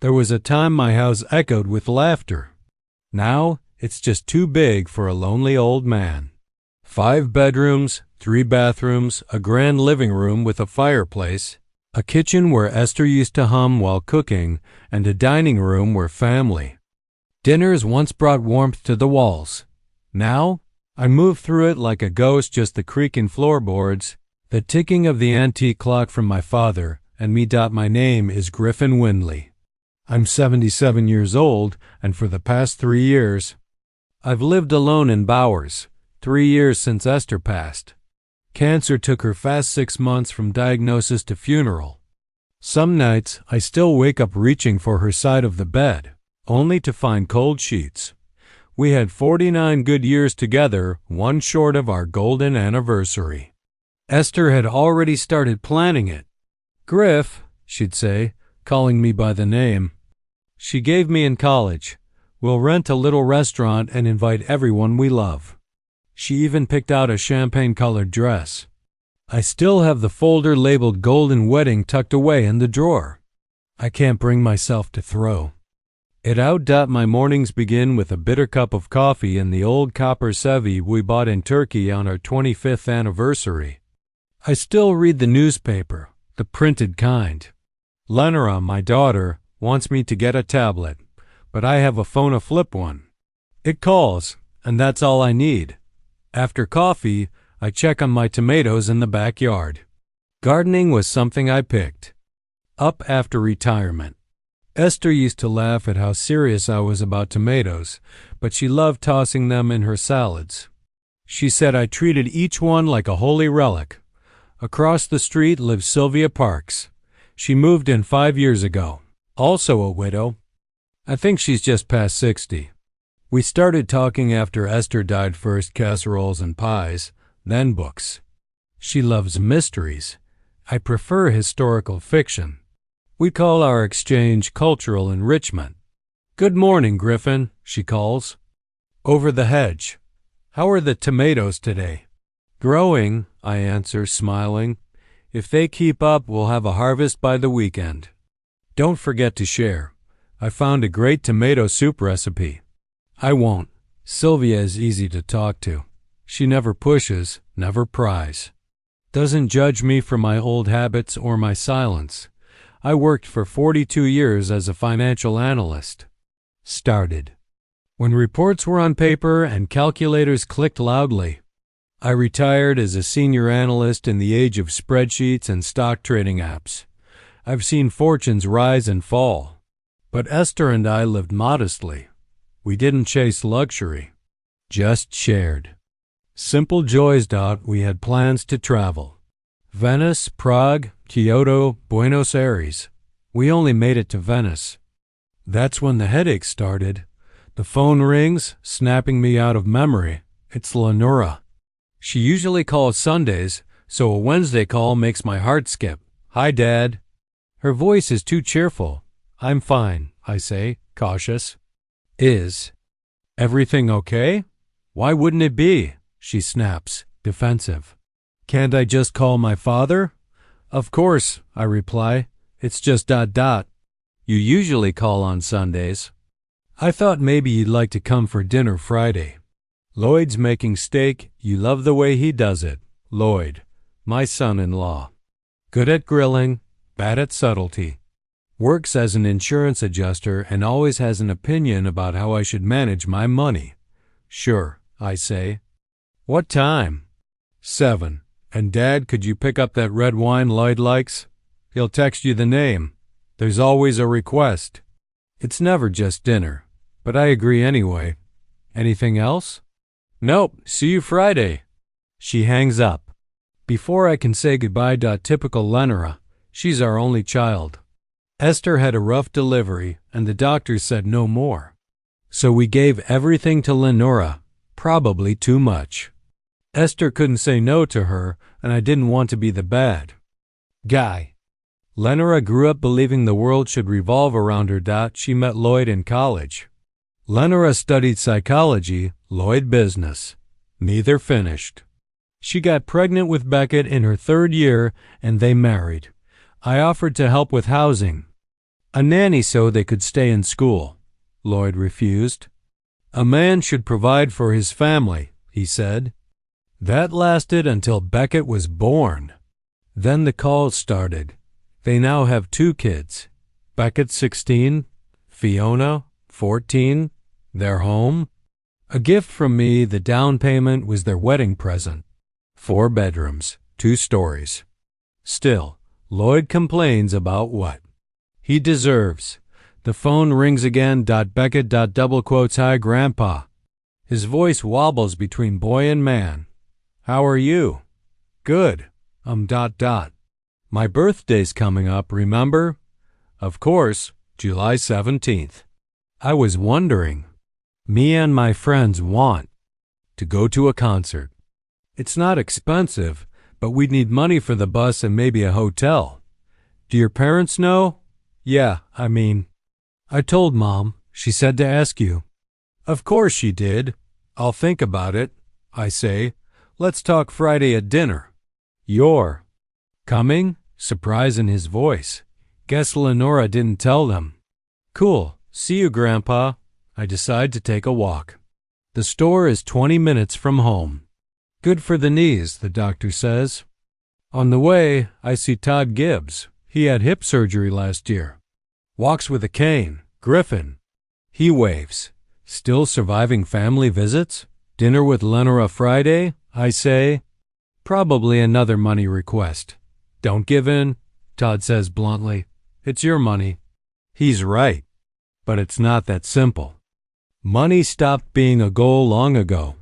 There was a time my house echoed with laughter. Now, it's just too big for a lonely old man. 5 bedrooms, 3 bathrooms, a grand living room with a fireplace, a kitchen where Esther used to hum while cooking, and a dining room where family. Dinners once brought warmth to the walls. Now, I move through it like a ghost, just the creaking floorboards, the ticking of the antique clock from my father, and me. My name is Griffin Windley. I'm 77 years old, and for the past 3 years, I've lived alone in Bowers, 3 years since Esther passed. Cancer took her fast 6 months from diagnosis to funeral. Some nights, I still wake up reaching for her side of the bed, only to find cold sheets. We had 49 good years together, one short of our golden anniversary. Esther had already started planning it. "Griff," she'd say, calling me by the name she gave me in college, "we'll rent a little restaurant and invite everyone we love." She even picked out a champagne-colored dress. I still have the folder labeled Golden Wedding tucked away in the drawer. I can't bring myself to throw it out. My mornings begin with a bitter cup of coffee and the old copper Sevi we bought in Turkey on our 25th anniversary. I still read the newspaper, the printed kind. Lenora, my daughter, wants me to get a tablet, but I have a phone, a flip one. It calls, and that's all I need. After coffee, I check on my tomatoes in the backyard. Gardening was something I picked up after retirement. Esther used to laugh at how serious I was about tomatoes, but she loved tossing them in her salads. She said I treated each one like a holy relic. Across the street lives Sylvia Parks. She moved in 5 years ago, also a widow. I think she's just past 60. We started talking after Esther died, first casseroles and pies, then books. She loves mysteries. I prefer historical fiction. We call our exchange cultural enrichment. "Good morning, Griffin," she calls. Over the hedge. "How are the tomatoes today?" "Growing," I answer, smiling. "If they keep up, we'll have a harvest by the weekend." "Don't forget to share. I found a great tomato soup recipe." "I won't. Sylvia is easy to talk to. She never pushes, never pries. Doesn't judge me for my old habits or my silence. I worked for 42 years as a financial analyst. Started when reports were on paper and calculators clicked loudly. I retired as a senior analyst in the age of spreadsheets and stock trading apps. I've seen fortunes rise and fall. But Esther and I lived modestly. We didn't chase luxury, just shared simple joys. We had plans to travel. Venice, Prague, Kyoto, Buenos Aires. We only made it to Venice. That's when the headache started. The phone rings, snapping me out of memory. It's Lenora. She usually calls Sundays, so a Wednesday call makes my heart skip. "Hi, Dad." Her voice is too cheerful. "I'm fine," I say, cautious. "Is everything okay?" "Why wouldn't it be?" she snaps, defensive. "Can't I just call my father?" "Of course," I reply. "It's just ... You usually call on Sundays. I thought maybe you'd like to come for dinner Friday. Lloyd's making steak. You love the way he does it." Lloyd, my son-in-law. Good at grilling, bad at subtlety. Works as an insurance adjuster and always has an opinion about how I should manage my money. "Sure," I say. "What time?" 7. "And Dad, could you pick up that red wine Lloyd likes? He'll text you the name. There's always a request." It's never just dinner, but I agree anyway. "Anything else?" "Nope, see you Friday." She hangs up. Before I can say goodbye. Typical Lenora. She's our only child. Esther had a rough delivery, and the doctors said no more. So we gave everything to Lenora, probably too much. Esther couldn't say no to her, and I didn't want to be the bad guy. Lenora grew up believing the world should revolve around her. She met Lloyd in college. Lenora studied psychology, Lloyd business. Neither finished. She got pregnant with Beckett in her 3rd year, and they married. I offered to help with housing. A nanny so they could stay in school. Lloyd refused. A man should provide for his family, he said. That lasted until Beckett was born. Then the calls started. They now have 2 kids. Beckett's 16, Fiona, 14. They're home. A gift from me, the down payment was their wedding present. 4 bedrooms, 2 stories. Still, Lloyd complains about what he deserves. The phone rings again. Beckett. Double quotes, "Hi, Grandpa." His voice wobbles between boy and man. "How are you?" "Good. My birthday's coming up, remember?" "Of course, July 17th. I was wondering. Me and my friends want to go to a concert. It's not expensive, but we'd need money for the bus and maybe a hotel. Do your parents know?" "Yeah, I told Mom. She said to ask you." "Of course she did. I'll think about it," I say. "Let's talk Friday at dinner." "You're coming?" Surprise in his voice. Guess Lenora didn't tell them. "Cool. See you, Grandpa." I decide to take a walk. The store is 20 minutes from home. Good for the knees, the doctor says. On the way, I see Todd Gibbs. He had hip surgery last year. Walks with a cane. Griffin. He waves. Still surviving family visits? Dinner with Lenora Friday, I say. Probably another money request. Don't give in, Todd says bluntly. It's your money. He's right. But it's not that simple. Money stopped being a goal long ago.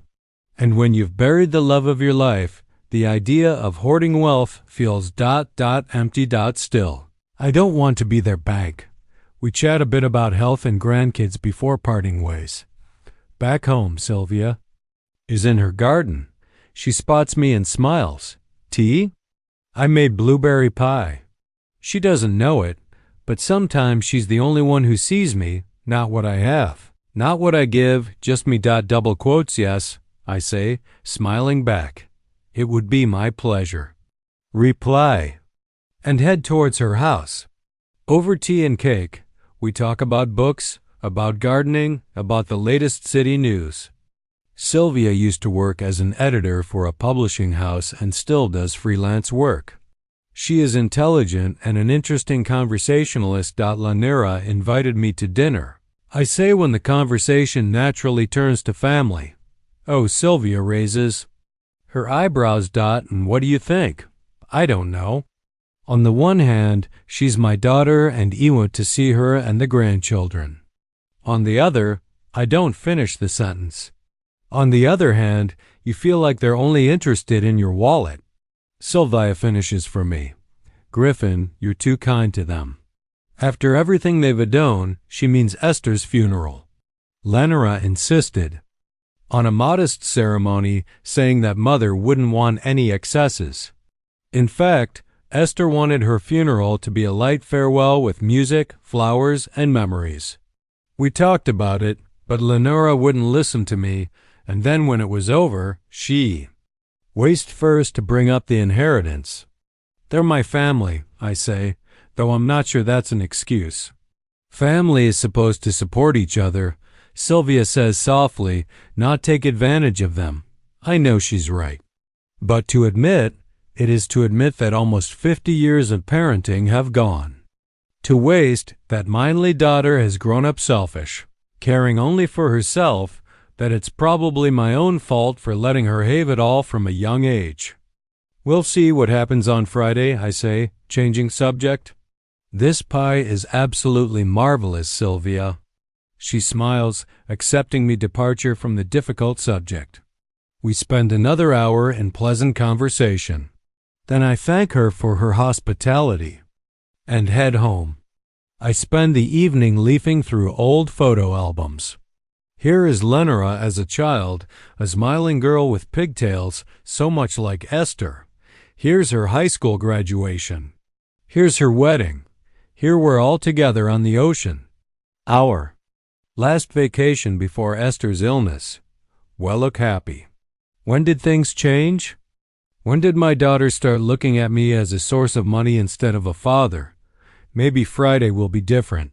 And when you've buried the love of your life, the idea of hoarding wealth feels ... empty ... still. I don't want to be their bank. We chat a bit about health and grandkids before parting ways. Back home, Sylvia is in her garden. She spots me and smiles. Tea? I made blueberry pie. She doesn't know it, but sometimes she's the only one who sees me, not what I have. Not what I give, just me ... double quotes, yes, I say, smiling back. It would be my pleasure. Reply. And head towards her house. Over tea and cake, we talk about books, about gardening, about the latest city news. Sylvia used to work as an editor for a publishing house and still does freelance work. She is intelligent and an interesting conversationalist. Lenora invited me to dinner. I say when the conversation naturally turns to family. Oh, Sylvia raises her eyebrows. And what do you think? I don't know. On the one hand, she's my daughter and I want to see her and the grandchildren. On the other, I don't finish the sentence. On the other hand, you feel like they're only interested in your wallet. Sylvia finishes for me. Griffin, you're too kind to them. After everything they've done, she means Esther's funeral. Lenora insisted on a modest ceremony, saying that Mother wouldn't want any excesses. In fact, Esther wanted her funeral to be a light farewell with music, flowers, and memories. We talked about it, but Lenora wouldn't listen to me, and then when it was over, she waste first to bring up the inheritance. They're my family, I say, though I'm not sure that's an excuse. Family is supposed to support each other, Sylvia says softly, not take advantage of them. I know she's right. But to admit, it is to admit that almost 50 years of parenting have gone. To waste that mindly daughter has grown up selfish, caring only for herself, that it's probably my own fault for letting her have it all from a young age. We'll see what happens on Friday, I say, changing subject. This pie is absolutely marvelous, Sylvia. She smiles, accepting me departure from the difficult subject. We spend another hour in pleasant conversation. Then I thank her for her hospitality and head home. I spend the evening leafing through old photo albums. Here is Lenora as a child, a smiling girl with pigtails, so much like Esther. Here's her high school graduation. Here's her wedding. Here we're all together on the ocean. Our last vacation before Esther's illness. Well, look happy. When did things change? When did my daughter start looking at me as a source of money instead of a father? Maybe Friday will be different.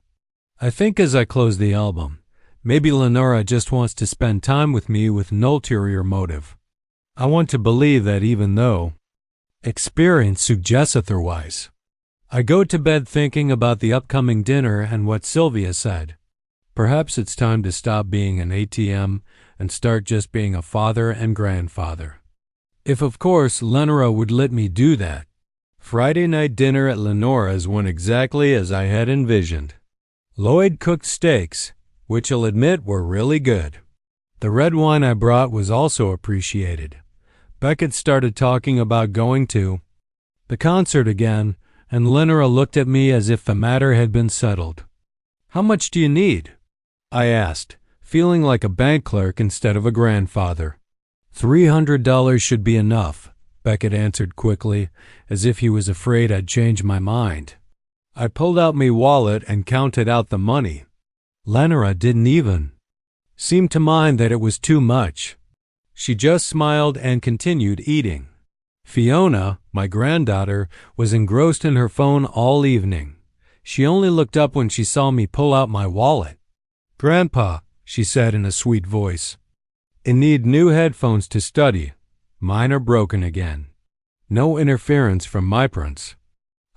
I think as I close the album, maybe Lenora just wants to spend time with me with no ulterior motive. I want to believe that even though experience suggests otherwise. I go to bed thinking about the upcoming dinner and what Sylvia said. Perhaps it's time to stop being an ATM and start just being a father and grandfather. If, of course, Lenora would let me do that. Friday night dinner at Lenora's went exactly as I had envisioned. Lloyd cooked steaks, which I'll admit were really good. The red wine I brought was also appreciated. Beckett started talking about going to the concert again, and Lenora looked at me as if the matter had been settled. "How much do you need?" I asked, feeling like a bank clerk instead of a grandfather. $300 should be enough, Beckett answered quickly, as if he was afraid I'd change my mind. I pulled out my wallet and counted out the money. Lenora didn't even seem to mind that it was too much. She just smiled and continued eating. Fiona, my granddaughter, was engrossed in her phone all evening. She only looked up when she saw me pull out my wallet. "Grandpa," she said in a sweet voice, "I need new headphones to study. Mine are broken again. No interference from my prince."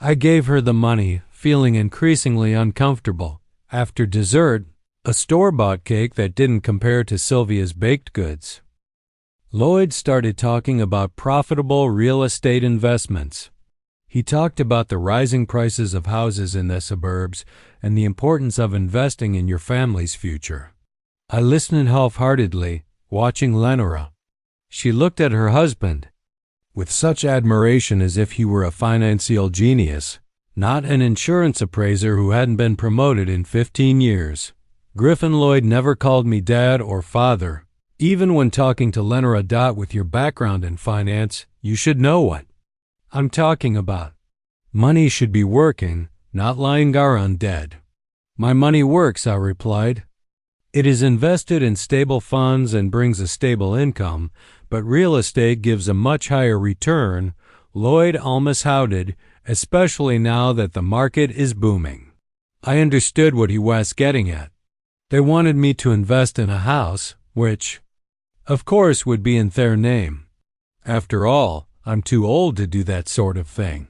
I gave her the money, feeling increasingly uncomfortable. After dessert, a store-bought cake that didn't compare to Sylvia's baked goods. Lloyd started talking about profitable real estate investments. He talked about the rising prices of houses in the suburbs and the importance of investing in your family's future. I listened half-heartedly, watching Lenora. She looked at her husband with such admiration as if he were a financial genius, not an insurance appraiser who hadn't been promoted in 15 years. Griffin Lloyd never called me dad or father. Even when talking to Lenora with your background in finance, you should know what I'm talking about. Money should be working, not lying around dead. My money works, I replied. It is invested in stable funds and brings a stable income, but real estate gives a much higher return, Lloyd almost shouted, especially now that the market is booming. I understood what he was getting at. They wanted me to invest in a house, which, of course, would be in their name. After all, I'm too old to do that sort of thing.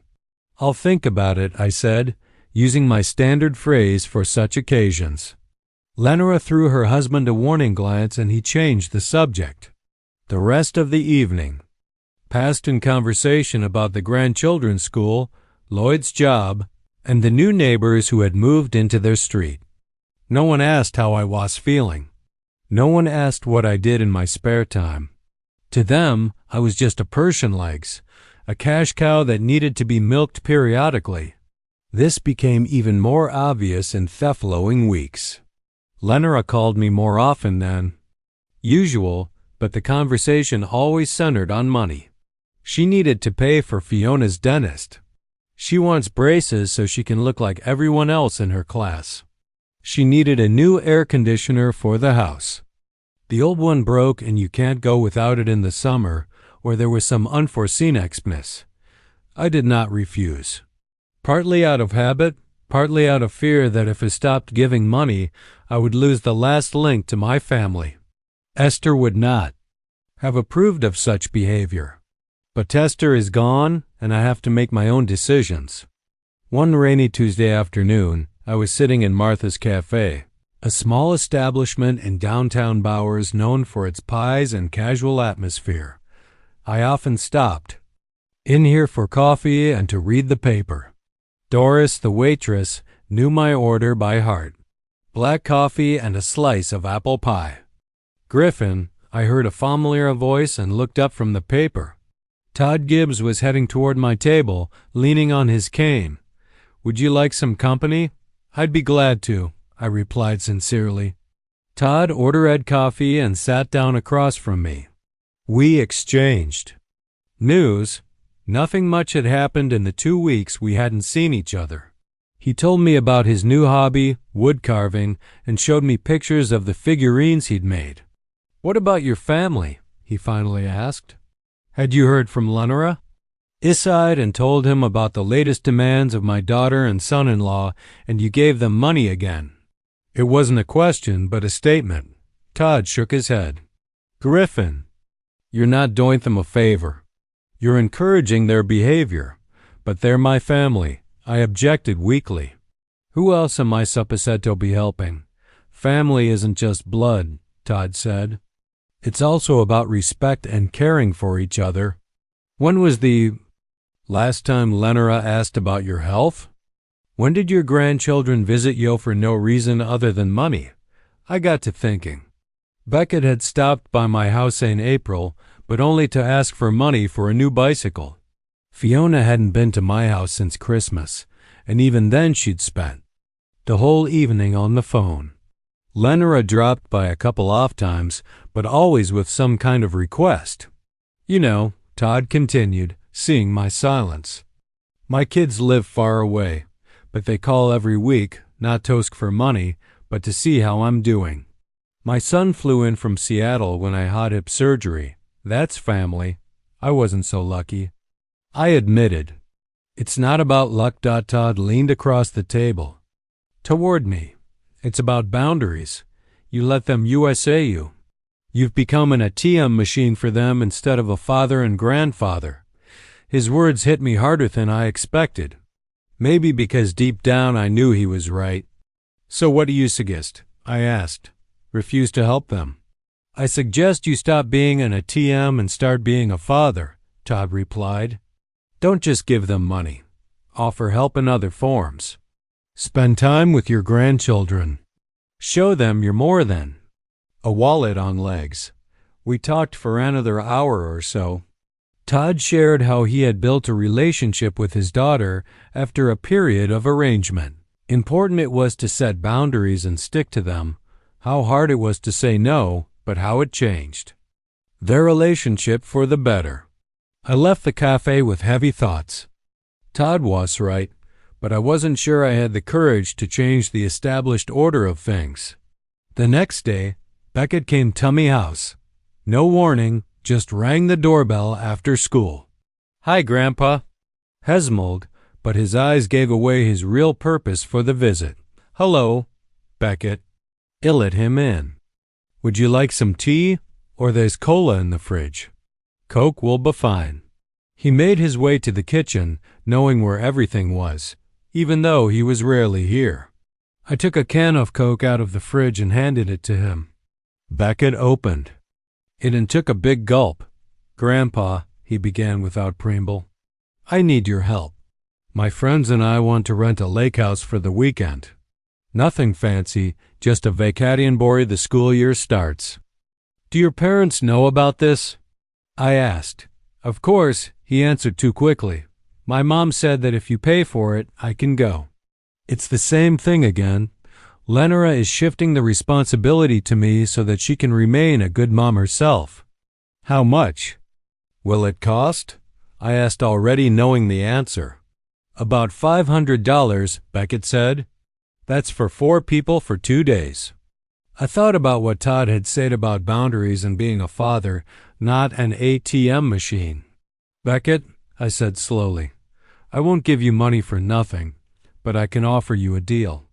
"I'll think about it," I said, using my standard phrase for such occasions. Lenora threw her husband a warning glance and he changed the subject. The rest of the evening passed in conversation about the grandchildren's school, Lloyd's job, and the new neighbors who had moved into their street. No one asked how I was feeling. No one asked what I did in my spare time. To them, I was just a Persian legs, a cash cow that needed to be milked periodically. This became even more obvious in the following weeks. Lenora called me more often than usual, but the conversation always centered on money. She needed to pay for Fiona's dentist. She wants braces so she can look like everyone else in her class. She needed a new air conditioner for the house. The old one broke and you can't go without it in the summer, or there was some unforeseen Xmas. I did not refuse. Partly out of habit, partly out of fear that if I stopped giving money, I would lose the last link to my family. Esther would not have approved of such behavior. But Esther is gone, and I have to make my own decisions. One rainy Tuesday afternoon, I was sitting in Martha's Cafe, a small establishment in downtown Bowers known for its pies and casual atmosphere. I often stopped in here for coffee and to read the paper. Doris, the waitress, knew my order by heart. Black coffee and a slice of apple pie. "Griffin," I heard a familiar voice and looked up from the paper. Todd Gibbs was heading toward my table, leaning on his cane. "Would you like some company?" "I'd be glad to," I replied sincerely. Todd ordered coffee and sat down across from me. We exchanged news. Nothing much had happened in the 2 weeks we hadn't seen each other. He told me about his new hobby, wood carving, and showed me pictures of the figurines he'd made. "What about your family?" he finally asked. "Had you heard from Lenora?" I sighed and told him about the latest demands of my daughter and son-in-law, and you gave them money again. It wasn't a question, but a statement. Todd shook his head. Griffin, you're not doing them a favor. You're encouraging their behavior, but they're my family. I objected weakly. Who else am I supposed to be helping? Family isn't just blood, Todd said. It's also about respect and caring for each other. When was the last time Lenora asked about your health? When did your grandchildren visit you for no reason other than money? I got to thinking. Beckett had stopped by my house in April, but only to ask for money for a new bicycle. Fiona hadn't been to my house since Christmas, and even then she'd spent the whole evening on the phone. Lenora dropped by a couple off times, but always with some kind of request. You know, Todd continued, seeing my silence. My kids live far away, but they call every week, not to ask for money, but to see how I'm doing. My son flew in from Seattle when I had hip surgery. That's family. I wasn't so lucky. I admitted. It's not about luck. Todd leaned across the table toward me. It's about boundaries. You let them USA you. You've become an ATM machine for them instead of a father and grandfather. His words hit me harder than I expected. Maybe because deep down I knew he was right. So what do you suggest? I asked. Refuse to help them. I suggest you stop being an ATM and start being a father, Todd replied. Don't just give them money. Offer help in other forms. Spend time with your grandchildren. Show them you're more than a wallet on legs. We talked for another hour or so. Todd shared how he had built a relationship with his daughter after a period of arrangement. Important it was to set boundaries and stick to them. How hard it was to say no, but how it changed their relationship for the better. I left the cafe with heavy thoughts. Todd was right, but I wasn't sure I had the courage to change the established order of things. The next day, Beckett came to my house. No warning, just rang the doorbell after school. Hi, Grandpa. Hesmold, but his eyes gave away his real purpose for the visit. Hello, Beckett. I let him in. Would you like some tea, or there's cola in the fridge? Coke will be fine. He made his way to the kitchen, knowing where everything was, even though he was rarely here. I took a can of Coke out of the fridge and handed it to him. Beckett opened it and took a big gulp. Grandpa, he began without preamble, I need your help. My friends and I want to rent a lake house for the weekend. Nothing fancy, just a vacation before the school year starts. Do your parents know about this? I asked. Of course, he answered too quickly. My mom said that if you pay for it, I can go. It's the same thing again. Lenora is shifting the responsibility to me so that she can remain a good mom herself. How much? Will it cost? I asked, already knowing the answer. About $500, Beckett said. That's for 4 people for 2 days. I thought about what Todd had said about boundaries and being a father, not an ATM machine. Beckett, I said slowly, I won't give you money for nothing, but I can offer you a deal.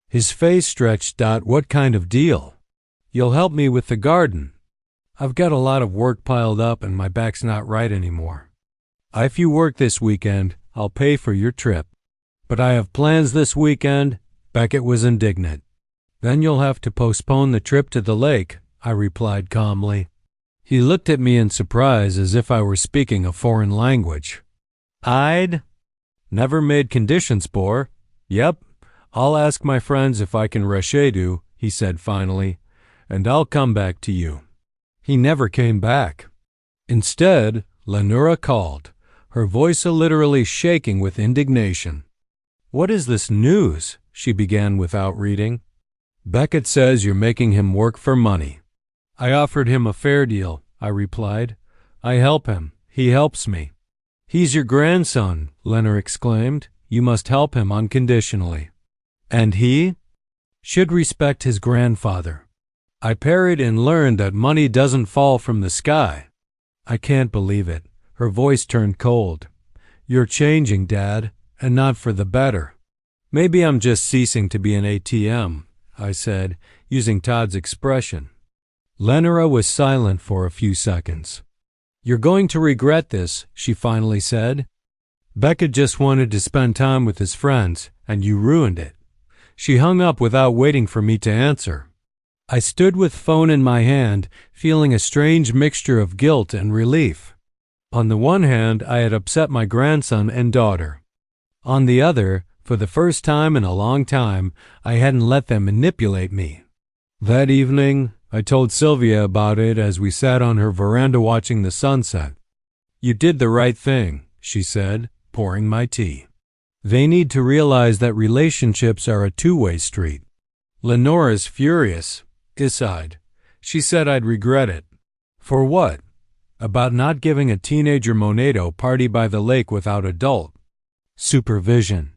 His face stretched out. What kind of deal? You'll help me with the garden. I've got a lot of work piled up and my back's not right anymore. If you work this weekend, I'll pay for your trip. But I have plans this weekend. Beckett was indignant. Then you'll have to postpone the trip to the lake, I replied calmly. He looked at me in surprise as if I were speaking a foreign language. I'd never made conditions before. Yep, I'll ask my friends if I can rashedu, he said finally, and I'll come back to you. He never came back. Instead, Lenora called, her voice literally shaking with indignation. What is this news? She began without reading. Beckett says you're making him work for money. I offered him a fair deal, I replied. I help him. He helps me. He's your grandson, Lenora exclaimed. You must help him unconditionally. And he should respect his grandfather. I parried and learned that money doesn't fall from the sky. I can't believe it. Her voice turned cold. You're changing, Dad, and not for the better. Maybe I'm just ceasing to be an ATM, I said, using Todd's expression. Lenora was silent for a few seconds. You're going to regret this, she finally said. Beckett just wanted to spend time with his friends, and you ruined it. She hung up without waiting for me to answer. I stood with phone in my hand, feeling a strange mixture of guilt and relief. On the one hand, I had upset my grandson and daughter. On the other, for the first time in a long time, I hadn't let them manipulate me. That evening, I told Sylvia about it as we sat on her veranda watching the sunset. You did the right thing, she said, pouring my tea. They need to realize that relationships are a two-way street. Lenora's furious. I sighed. She said I'd regret it. For what? About not giving a teenager Monato party by the lake without adult supervision.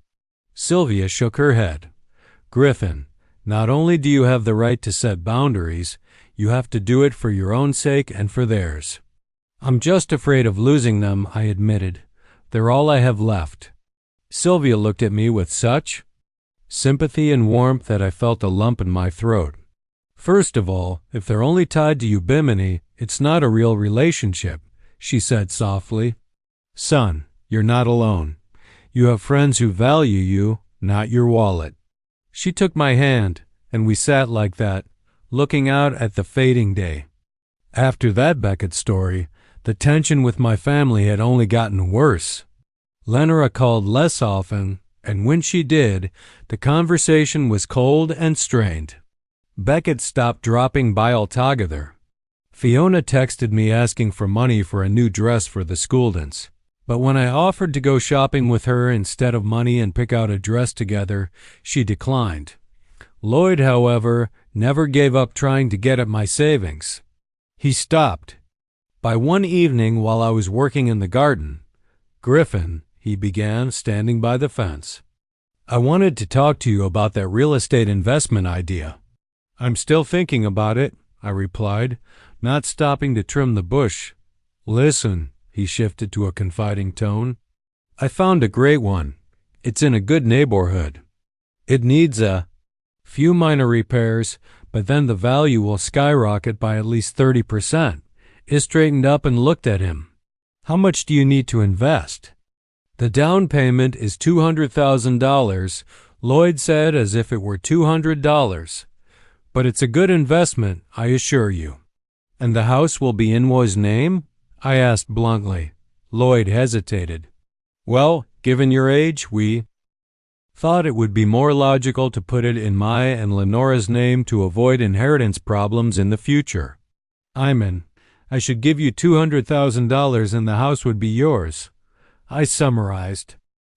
Sylvia shook her head. Griffin, not only do you have the right to set boundaries, you have to do it for your own sake and for theirs. I'm just afraid of losing them, I admitted. They're all I have left. Sylvia looked at me with such sympathy and warmth that I felt a lump in my throat. First of all, if they're only tied to you, Bimini, it's not a real relationship, she said softly. Son, you're not alone. You have friends who value you, not your wallet. She took my hand, and we sat like that, looking out at the fading day. After that Beckett story, the tension with my family had only gotten worse. Lenora called less often, and when she did, the conversation was cold and strained. Beckett stopped dropping by altogether. Fiona texted me asking for money for a new dress for the school dance. But when I offered to go shopping with her instead of money and pick out a dress together, she declined. Lloyd, however, never gave up trying to get at my savings. He stopped. By one evening while I was working in the garden, Griffin, he began, standing by the fence. I wanted to talk to you about that real estate investment idea. I'm still thinking about it, I replied, not stopping to trim the bush. Listen, he shifted to a confiding tone. I found a great one. It's in a good neighborhood. It needs a few minor repairs, but then the value will skyrocket by at least 30%. He straightened up and looked at him. How much do you need to invest? The down payment is $200,000, Lloyd said as if it were $200. But it's a good investment, I assure you. And the house will be in Wa's name? I asked bluntly. Lloyd hesitated. Well, given your age, we thought it would be more logical to put it in my and Lenora's name to avoid inheritance problems in the future. Iman, I should give you $200,000 and the house would be yours. I summarized.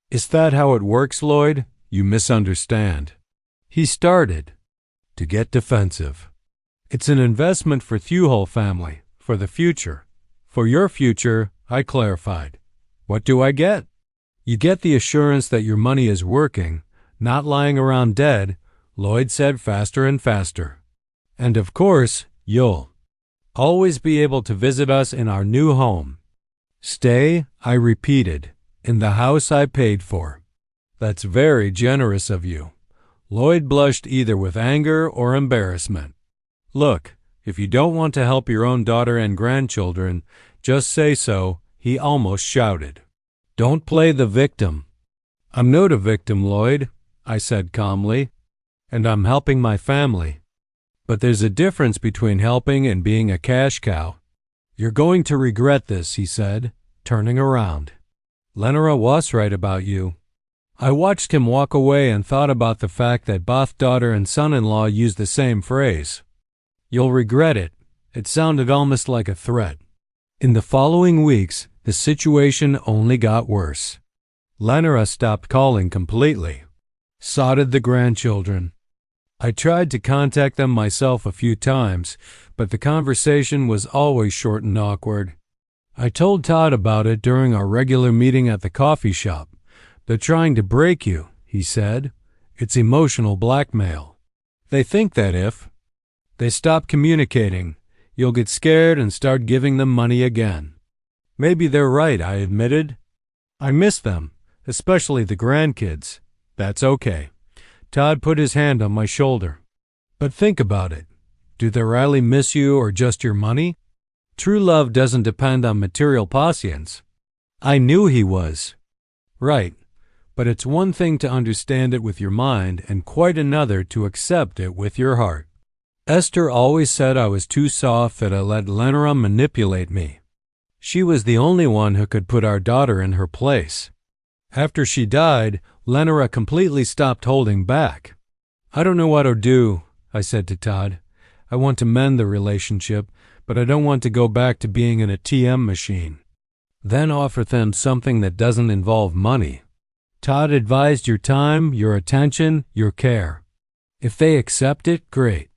Is that how it works, Lloyd? You misunderstand. He started to get defensive. It's an investment for Thewhole family, for the future. For your future, I clarified. What do I get? You get the assurance that your money is working, not lying around dead, Lloyd said faster and faster. And of course, you'll always be able to visit us in our new home. Stay, I repeated, in the house I paid for. That's very generous of you. Lloyd blushed either with anger or embarrassment. Look, if you don't want to help your own daughter and grandchildren, just say so, he almost shouted. Don't play the victim. I'm not a victim, Lloyd, I said calmly, and I'm helping my family. But there's a difference between helping and being a cash cow. You're going to regret this, he said, turning around. Lenora was right about you. I watched him walk away and thought about the fact that both daughter and son-in-law used the same phrase. You'll regret it. It sounded almost like a threat. In the following weeks, the situation only got worse. Lenora stopped calling completely. So did the grandchildren. I tried to contact them myself a few times, but the conversation was always short and awkward. I told Todd about it during our regular meeting at the coffee shop. They're trying to break you, he said. It's emotional blackmail. They think that if they stop communicating, you'll get scared and start giving them money again. Maybe they're right, I admitted. I miss them, especially the grandkids. That's okay. Todd put his hand on my shoulder. But think about it. Do they really miss you or just your money? True love doesn't depend on material possessions. I knew he was. Right. But it's one thing to understand it with your mind and quite another to accept it with your heart. Esther always said I was too soft, that I let Lenora manipulate me. She was the only one who could put our daughter in her place. After she died, Lenora completely stopped holding back. I don't know what to do, I said to Todd. I want to mend the relationship, but I don't want to go back to being an ATM machine. Then offer them something that doesn't involve money. Todd advised your time, your attention, your care. If they accept it, great.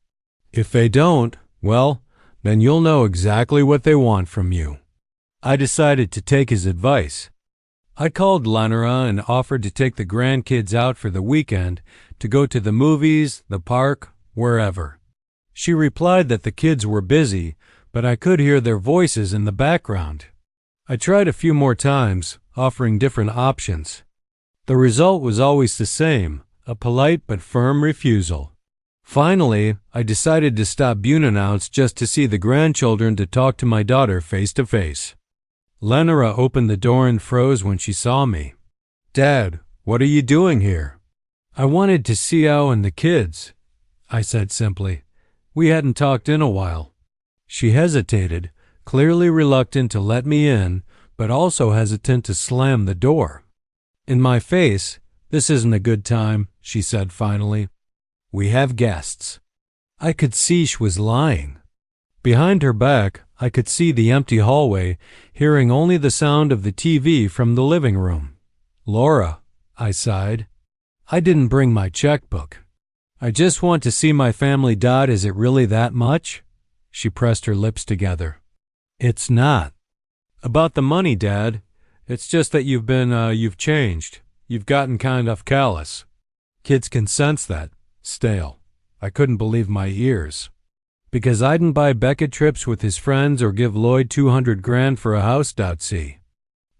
If they don't, well, then you'll know exactly what they want from you. I decided to take his advice. I called Lenora and offered to take the grandkids out for the weekend to go to the movies, the park, wherever. She replied that the kids were busy, but I could hear their voices in the background. I tried a few more times, offering different options. The result was always the same, a polite but firm refusal. Finally, I decided to stop unannounced just to see the grandchildren to talk to my daughter face to face. Lenora opened the door and froze when she saw me. Dad, what are you doing here? I wanted to see Al and the kids, I said simply. We hadn't talked in a while. She hesitated, clearly reluctant to let me in, but also hesitant to slam the door. In my face, this isn't a good time, she said finally. We have guests. I could see she was lying. Behind her back, I could see the empty hallway, hearing only the sound of the TV from the living room. Laura, I sighed. I didn't bring my checkbook. I just want to see my family. Is it really that much? She pressed her lips together. It's not. About the money, Dad. It's just that you've changed. You've gotten kind of callous. Kids can sense that. Stale. I couldn't believe my ears. Because I didn't buy Beckett trips with his friends or give Lloyd $200,000 for a house. See.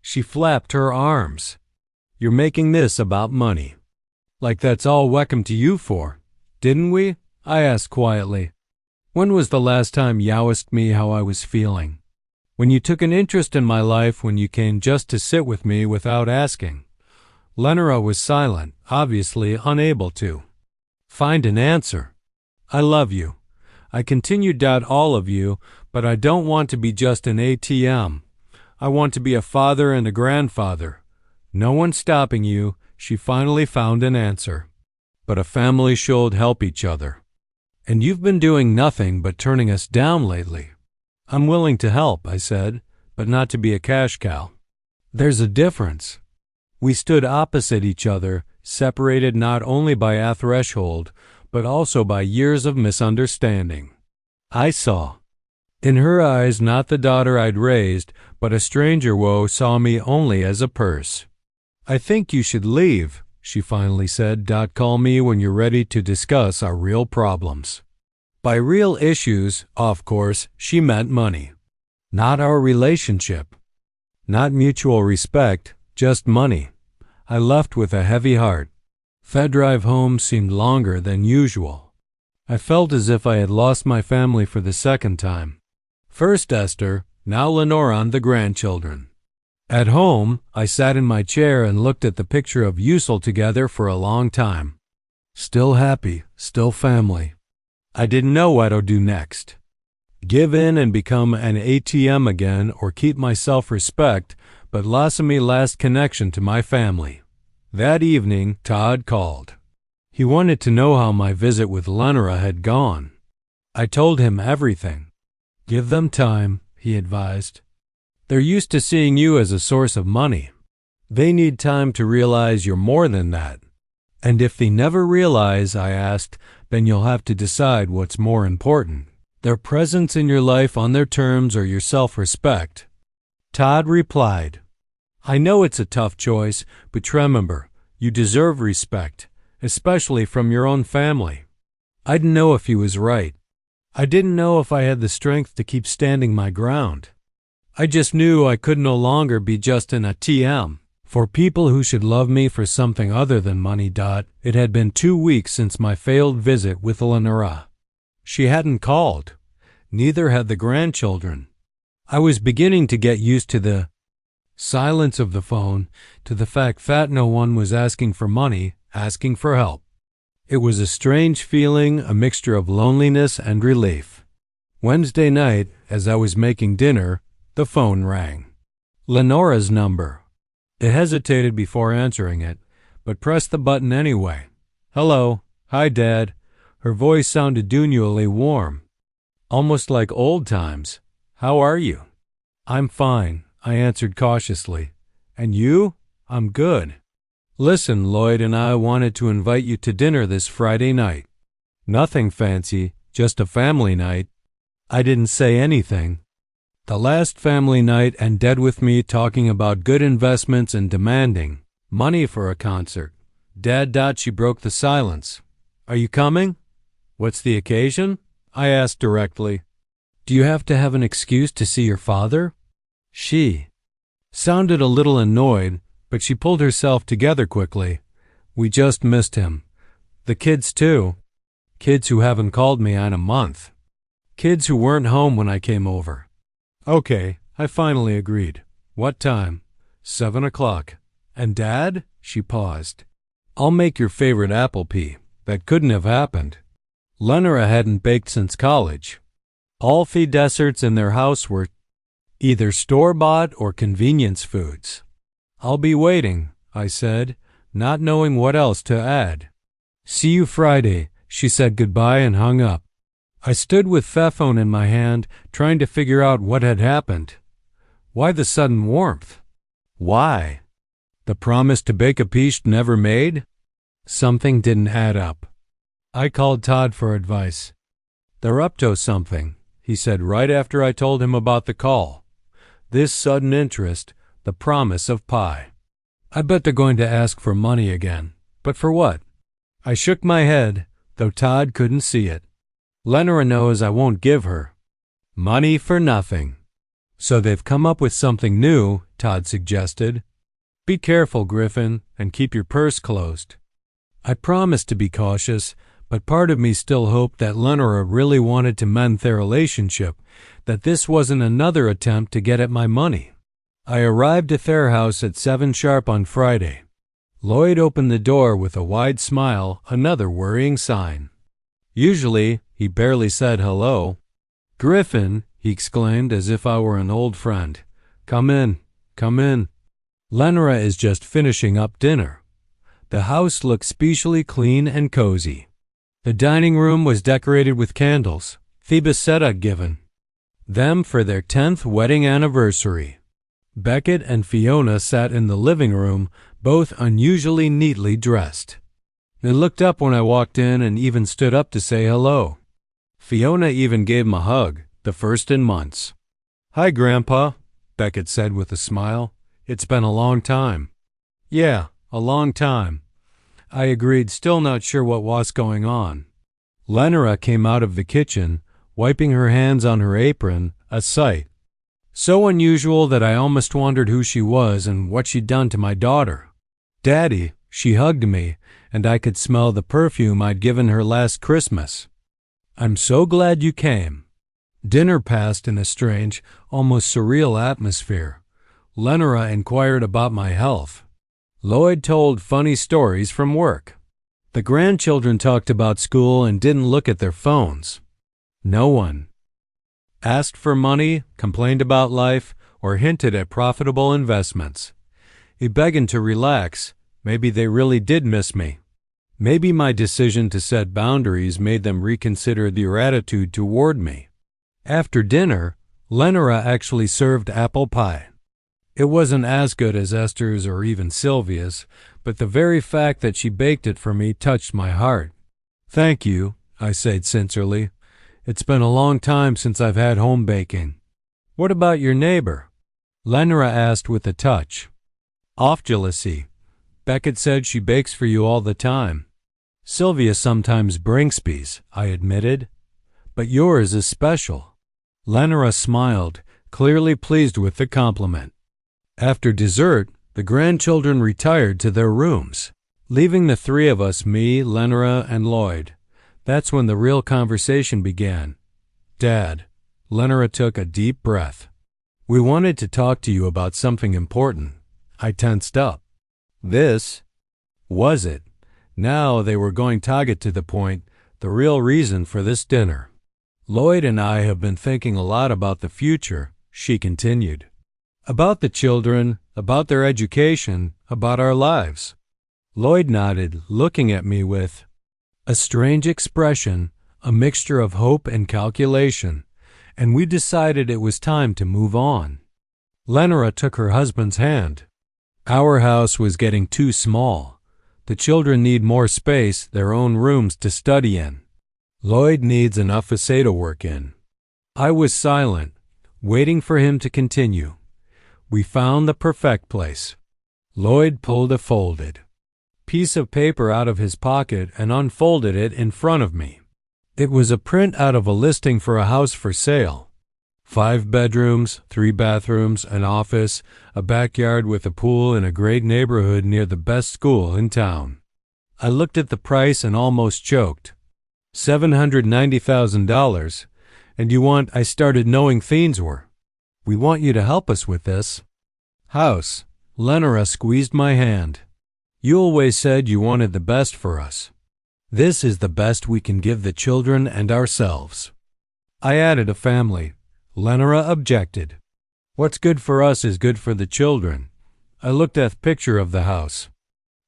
She flapped her arms. You're making this about money. Like that's all welcome to you for. Didn't we? I asked quietly. When was the last time you asked me how I was feeling? When you took an interest in my life, when you came just to sit with me without asking. Lenora was silent, obviously unable to find an answer. I love you. I continued. All of you, but I don't want to be just an ATM. I want to be a father and a grandfather. No one's stopping you. She finally found an answer. But a family should help each other. And you've been doing nothing but turning us down lately. I'm willing to help, I said, but not to be a cash cow. There's a difference. We stood opposite each other, separated not only by a threshold, but also by years of misunderstanding. I saw. In her eyes, not the daughter I'd raised, but a stranger who saw me only as a purse. I think you should leave, she finally said. Call me when you're ready to discuss our real problems. By real issues, of course, she meant money. Not our relationship. Not mutual respect, just money. I left with a heavy heart. The drive home seemed longer than usual. I felt as if I had lost my family for the second time. First Esther, now Lenora and the grandchildren. At home, I sat in my chair and looked at the picture of Usul together for a long time. Still happy, still family. I didn't know what to do next. Give in and become an ATM again or keep my self-respect, but lost me last connection to my family. That evening, Todd called. He wanted to know how my visit with Lenora had gone. I told him everything. Give them time, he advised. They're used to seeing you as a source of money. They need time to realize you're more than that. And if they never realize, I asked, then you'll have to decide what's more important. Their presence in your life on their terms or your self-respect. Todd replied, I know it's a tough choice, but remember, you deserve respect, especially from your own family. I didn't know if he was right. I didn't know if I had the strength to keep standing my ground. I just knew I could no longer be just an ATM. For people who should love me for something other than money. It had been 2 weeks since my failed visit with Lenora. She hadn't called. Neither had the grandchildren. I was beginning to get used to the silence of the phone, to the fact that no one was asking for money, asking for help. It was a strange feeling, a mixture of loneliness and relief. Wednesday night, as I was making dinner, the phone rang. Lenora's number. I hesitated before answering it, but pressed the button anyway. "Hello. Hi, Dad." Her voice sounded genuinely warm, almost like old times. "How are you?" "I'm fine," I answered cautiously. "And you?" "I'm good. Listen, Lloyd and I wanted to invite you to dinner this Friday night. Nothing fancy, just a family night." I didn't say anything. The last family night, and Dad with me talking about good investments and demanding money for a concert. "Dad," she broke the silence. "Are you coming?" "What's the occasion?" I asked directly. "Do you have to have an excuse to see your father?" She sounded a little annoyed, but she pulled herself together quickly. "We just missed him. The kids too. Kids who haven't called me in a month. Kids who weren't home when I came over." "Okay," I finally agreed. "What time?" 7 o'clock. "And Dad?" She paused. "I'll make your favorite apple pie." That couldn't have happened. Lenora hadn't baked since college. All the desserts in their house were either store-bought or convenience foods. "I'll be waiting," I said, not knowing what else to add. "See you Friday." She said goodbye and hung up. I stood with the phone in my hand, trying to figure out what had happened. Why the sudden warmth? Why? The promise to bake a piece never made? Something didn't add up. I called Todd for advice. "They're up to something," he said right after I told him about the call. This sudden interest, the promise of pie. "I bet they're going to ask for money again. But for what?" I shook my head, though Todd couldn't see it. "Lenora knows I won't give her money for nothing." "So they've come up with something new," Todd suggested. "Be careful, Griffin, and keep your purse closed." I promised to be cautious, but part of me still hoped that Lenora really wanted to mend their relationship, that this wasn't another attempt to get at my money. I arrived at their house at 7 sharp on Friday. Lloyd opened the door with a wide smile, another worrying sign. Usually, he barely said hello. "Griffin," he exclaimed as if I were an old friend. Come in. Lenora is just finishing up dinner." The house looked specially clean and cozy. The dining room was decorated with candles, Phoebus said I'd given them for their 10th wedding anniversary. Beckett and Fiona sat in the living room, both unusually neatly dressed. They looked up when I walked in and even stood up to say hello. Fiona even gave him a hug, the first in months. "Hi, Grandpa," Beckett said with a smile. "It's been a long time." "Yeah, a long time," I agreed, still not sure what was going on. Lenora came out of the kitchen, wiping her hands on her apron, a sight so unusual that I almost wondered who she was and what she'd done to my daughter. "Daddy," she hugged me, and I could smell the perfume I'd given her last Christmas. "I'm so glad you came." Dinner passed in a strange, almost surreal atmosphere. Lenora inquired about my health. Lloyd told funny stories from work. The grandchildren talked about school and didn't look at their phones. No one asked for money, complained about life, or hinted at profitable investments. He begged to relax. Maybe they really did miss me. Maybe my decision to set boundaries made them reconsider their attitude toward me. After dinner, Lenora actually served apple pie. It wasn't as good as Esther's or even Sylvia's, but the very fact that she baked it for me touched my heart. "Thank you," I said sincerely. "It's been a long time since I've had home baking." "What about your neighbor?" Lenora asked with a touch. "Off jealousy. Beckett said she bakes for you all the time." "Sylvia sometimes brings peas," I admitted. "But yours is special." Lenora smiled, clearly pleased with the compliment. After dessert, The grandchildren retired to their rooms, leaving the three of us, me, Lenora, and Lloyd. That's when the real conversation began. Dad, Lenora took a deep breath. We wanted to talk to you about something important. I tensed up. This was it. Now they were going to get to the point, the real reason for this dinner. Lloyd and I have been thinking a lot about the future, she continued. About the children, about their education, about our lives. Lloyd nodded, looking at me with a strange expression, a mixture of hope and calculation, and we decided it was time to move on. Lenora took her husband's hand. Our house was getting too small. The children need more space, their own rooms to study in. Lloyd needs enough essay to work in. I was silent, waiting for him to continue. We found the perfect place. Lloyd pulled a folded piece of paper out of his pocket and unfolded it in front of me. It was a print out of a listing for a house for sale. 5 bedrooms, 3 bathrooms, an office, a backyard with a pool in a great neighborhood near the best school in town. I looked at the price and almost choked. $790,000, and you want I started knowing fiends were. We want you to help us with this house. Lenora squeezed my hand. You always said you wanted the best for us. This is the best we can give the children and ourselves. I added a family. Lenora objected. What's good for us is good for the children. I looked at the picture of the house.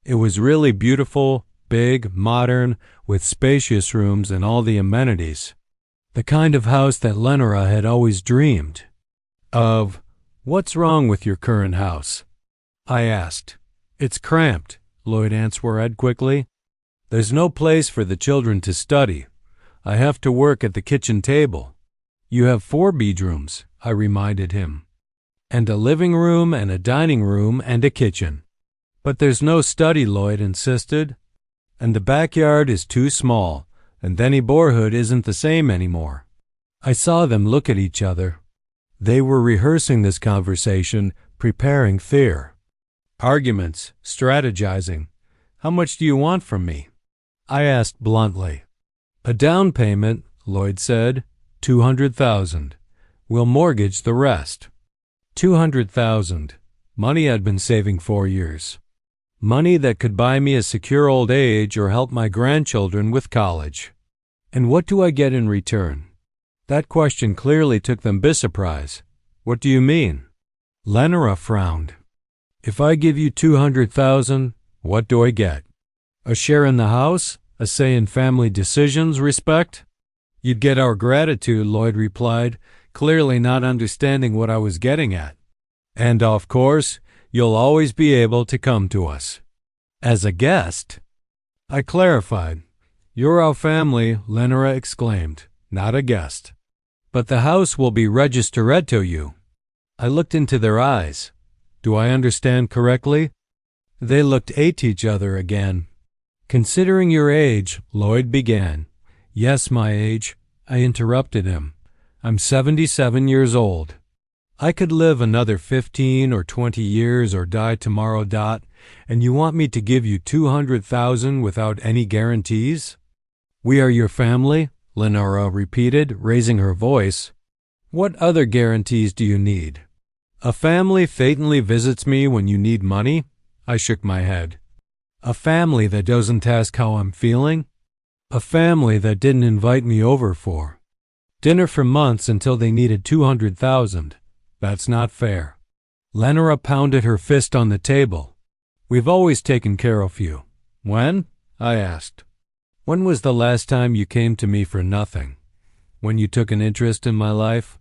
It was really beautiful, big, modern, with spacious rooms and all the amenities. The kind of house that Lenora had always dreamed of. What's wrong with your current house? I asked. It's cramped, Lloyd answered quickly. There's no place for the children to study. I have to work at the kitchen table. You have 4 bedrooms, I reminded him, and a living room and a dining room and a kitchen. But there's no study, Lloyd insisted. And the backyard is too small, and the neighborhood isn't the same anymore. I saw them look at each other. They were rehearsing this conversation, preparing fear. Arguments, strategizing. How much do you want from me? I asked bluntly. A down payment, Lloyd said. $200,000. We'll mortgage the rest. $200,000. Money I'd been saving 4 years. Money that could buy me a secure old age or help my grandchildren with college. And what do I get in return? That question clearly took them by surprise. What do you mean? Lenora frowned. If I give you $200,000, what do I get? A share in the house? A say in family decisions, respect? You'd get our gratitude, Lloyd replied, clearly not understanding what I was getting at. And, of course, you'll always be able to come to us. As a guest? I clarified. You're our family, Lenora exclaimed, not a guest. But the house will be registered to you. I looked into their eyes. Do I understand correctly? They looked at each other again. Considering your age, Lloyd began. Yes, my age, I interrupted him. I'm 77 years old. I could live another 15 or 20 years or die tomorrow, and you want me to give you $200,000 without any guarantees? We are your family, Lenora repeated, raising her voice. What other guarantees do you need? A family fatally visits me when you need money? I shook my head. A family that doesn't ask how I'm feeling? A family that didn't invite me over for dinner for months until they needed $200,000. That's not fair. Lenora pounded her fist on the table. We've always taken care of you. When? I asked. When was the last time you came to me for nothing? When you took an interest in my life?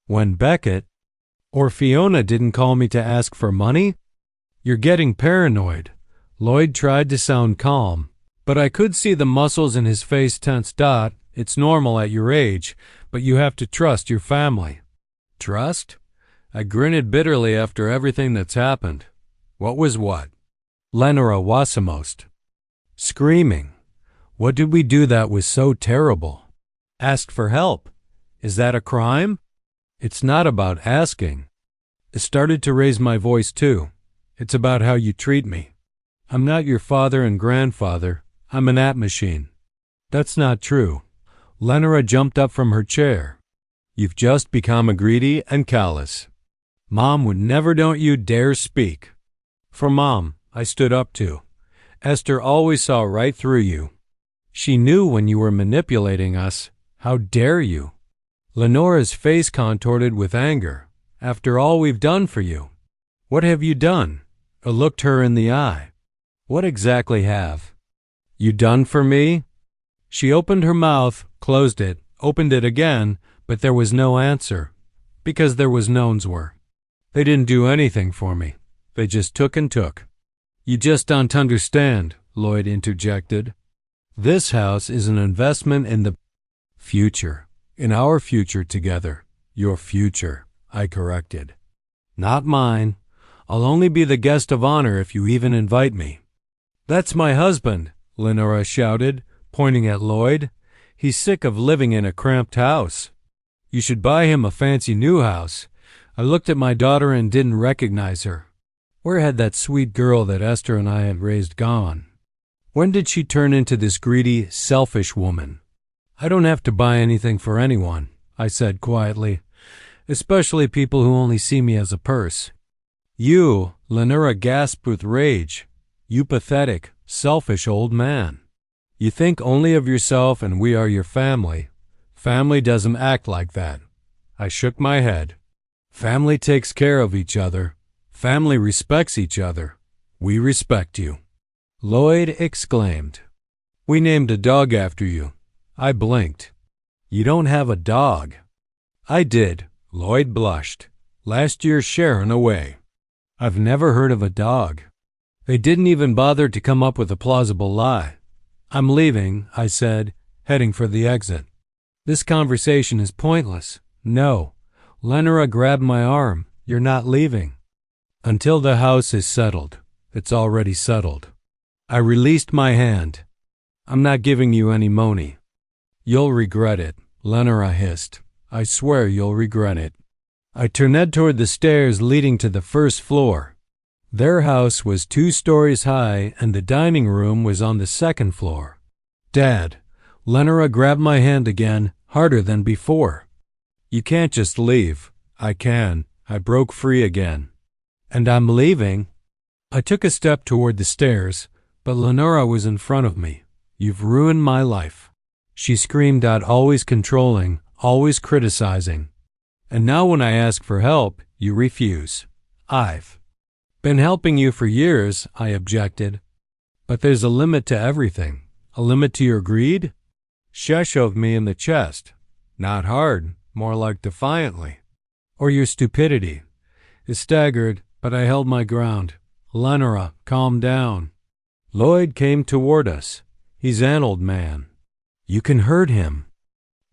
When Beckett or Fiona didn't call me to ask for money? You're getting paranoid. Lloyd tried to sound calm, but I could see the muscles in his face tense. It's normal at your age, but you have to trust your family. Trust? I grinned bitterly after everything that's happened. What was what? Lenora Wassamost. Screaming. What did we do that was so terrible? Ask for help. Is that a crime? It's not about asking. I started to raise my voice too. It's about how you treat me. I'm not your father and grandfather. I'm an app machine." "That's not true." Lenora jumped up from her chair. "You've just become a greedy and callous. Mom would never. Don't you dare speak." "For Mom, I stood up to. Esther always saw right through you. She knew when you were manipulating us. How dare you?" Lenora's face contorted with anger. "After all we've done for you." "What have you done?" I looked her in the eye. "What exactly have you done for me?" She opened her mouth, closed it, opened it again, but there was no answer, because there was nones were. "They didn't do anything for me. They just took and took." "You just don't understand," Lloyd interjected. "This house is an investment in the future, in our future together." "Your future," I corrected. "Not mine. I'll only be the guest of honor if you even invite me." "That's my husband," Lenora shouted, pointing at Lloyd. "He's sick of living in a cramped house. You should buy him a fancy new house." I looked at my daughter and didn't recognize her. Where had that sweet girl that Esther and I had raised gone? When did she turn into this greedy, selfish woman? "I don't have to buy anything for anyone," I said quietly, "especially people who only see me as a purse." "You," Lenora gasped with rage. "You pathetic, selfish old man. You think only of yourself and we are your family. Family doesn't act like that." I shook my head. "Family takes care of each other. Family respects each other. We respect you." Lloyd exclaimed. "We named a dog after you." I blinked. "You don't have a dog." "I did." Lloyd blushed. "Last year Sharon away." "I've never heard of a dog." They didn't even bother to come up with a plausible lie. "I'm leaving," I said, heading for the exit. "This conversation is pointless." "No." Lenora grabbed my arm. "You're not leaving." "Until the house is settled." "It's already settled." I released my hand. "I'm not giving you any money." "You'll regret it," Lenora hissed. "I swear you'll regret it." I turned toward the stairs leading to the first floor. Their house was 2 stories high and the dining room was on the second floor. "Dad," Lenora grabbed my hand again, harder than before. "You can't just leave." "I can." I broke free again. "And I'm leaving." I took a step toward the stairs, but Lenora was in front of me. "You've ruined my life," she screamed out, always controlling, always criticizing. "And now when I ask for help, you refuse." "I've been helping you for years," I objected. "But there's a limit to everything. A limit to your greed?" She shoved me in the chest. "Not hard, more like defiantly." "Or your stupidity." I staggered, but I held my ground. "Lenora, calm down." Lloyd came toward us. "He's an old man. You can hurt him."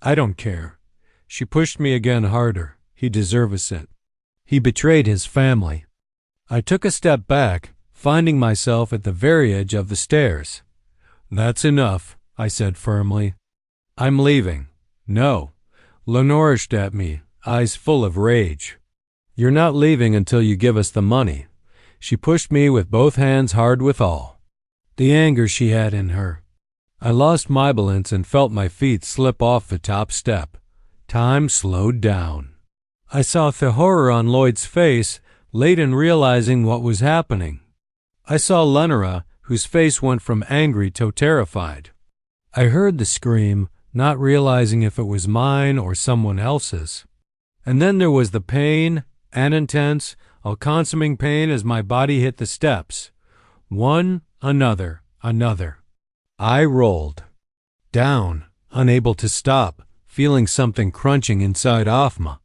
"I don't care." She pushed me again harder. "He deserves it. He betrayed his family." I took a step back, finding myself at the very edge of the stairs. "That's enough," I said firmly. "I'm leaving." "No." Lenora looked at me, eyes full of rage. "You're not leaving until you give us the money." She pushed me with both hands hard withal. The anger she had in her. I lost my balance and felt my feet slip off the top step. Time slowed down. I saw the horror on Lloyd's face, late in realizing what was happening. I saw Lenora, whose face went from angry to terrified. I heard the scream, not realizing if it was mine or someone else's. And then there was the pain, an intense, all-consuming pain as my body hit the steps. One, another. I rolled. Down, unable to stop, feeling something crunching inside Afma.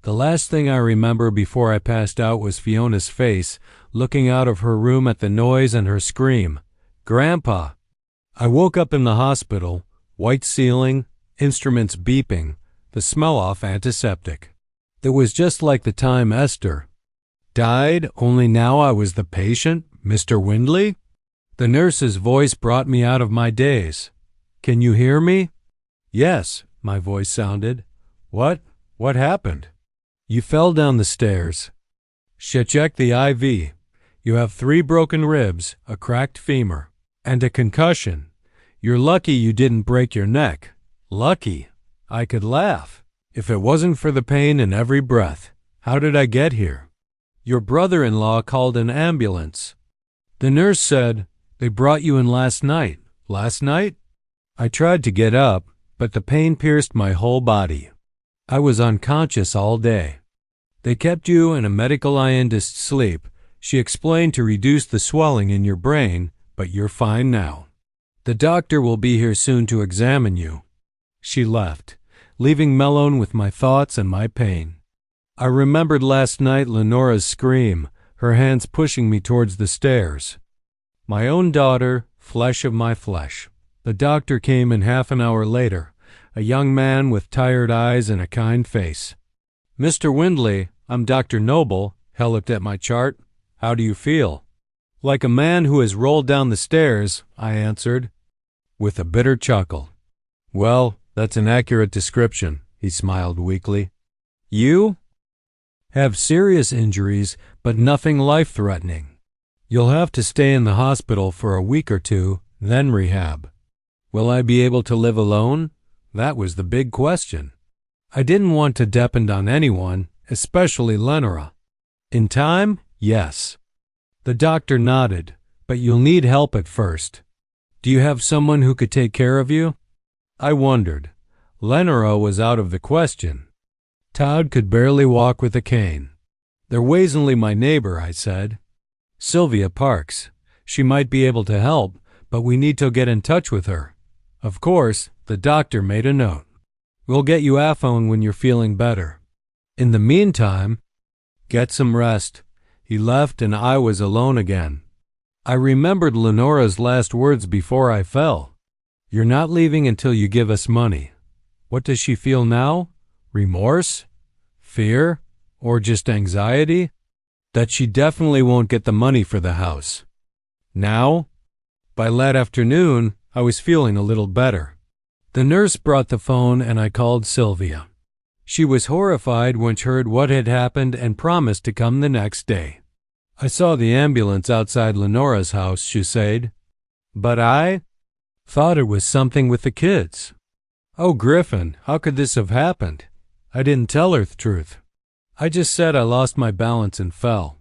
The last thing I remember before I passed out was Fiona's face, looking out of her room at the noise and her scream. "Grandpa!" I woke up in the hospital, white ceiling, instruments beeping, the smell off antiseptic. It was just like the time Esther died, only now I was the patient, Mr. Windley. The nurse's voice brought me out of my daze. "Can you hear me?" "Yes," my voice sounded. What happened?" "You fell down the stairs." She checked the IV. You have 3 broken ribs, a cracked femur, and a concussion. You're lucky you didn't break your neck. Lucky. I could laugh. If it wasn't for the pain in every breath, how did I get here? Your brother-in-law called an ambulance. The nurse said, they brought you in last night. Last night? I tried to get up, but the pain pierced my whole body. I was unconscious all day. They kept you in a medical scientist's sleep. She explained to reduce the swelling in your brain, but you're fine now. The doctor will be here soon to examine you. She left, leaving me alone with my thoughts and my pain. I remembered last night Lenora's scream, her hands pushing me towards the stairs. My own daughter, flesh of my flesh. The doctor came in half an hour later, a young man with tired eyes and a kind face. Mr. Windley, I'm Dr. Noble. Hal looked at my chart. How do you feel? Like a man who has rolled down the stairs, I answered, with a bitter chuckle. Well, that's an accurate description, he smiled weakly. You? Have serious injuries, but nothing life-threatening. You'll have to stay in the hospital for a week or 2, then rehab. Will I be able to live alone? That was the big question. I didn't want to depend on anyone, especially Lenora. In time, yes. The doctor nodded, but you'll need help at first. Do you have someone who could take care of you? I wondered. Lenora was out of the question. Todd could barely walk with a cane. They're Waisenly my neighbor, I said. Sylvia Parks. She might be able to help, but we need to get in touch with her. Of course, the doctor made a note. We'll get you a phone when you're feeling better. In the meantime, get some rest. He left and I was alone again. I remembered Lenora's last words before I fell. You're not leaving until you give us money. What does she feel now? Remorse? Fear? Or just anxiety? That she definitely won't get the money for the house. Now? By late afternoon, I was feeling a little better. The nurse brought the phone and I called Sylvia. She was horrified when she heard what had happened and promised to come the next day. I saw the ambulance outside Lenora's house, she said. But I thought it was something with the kids. Oh, Griffin, how could this have happened? I didn't tell her the truth. I just said I lost my balance and fell.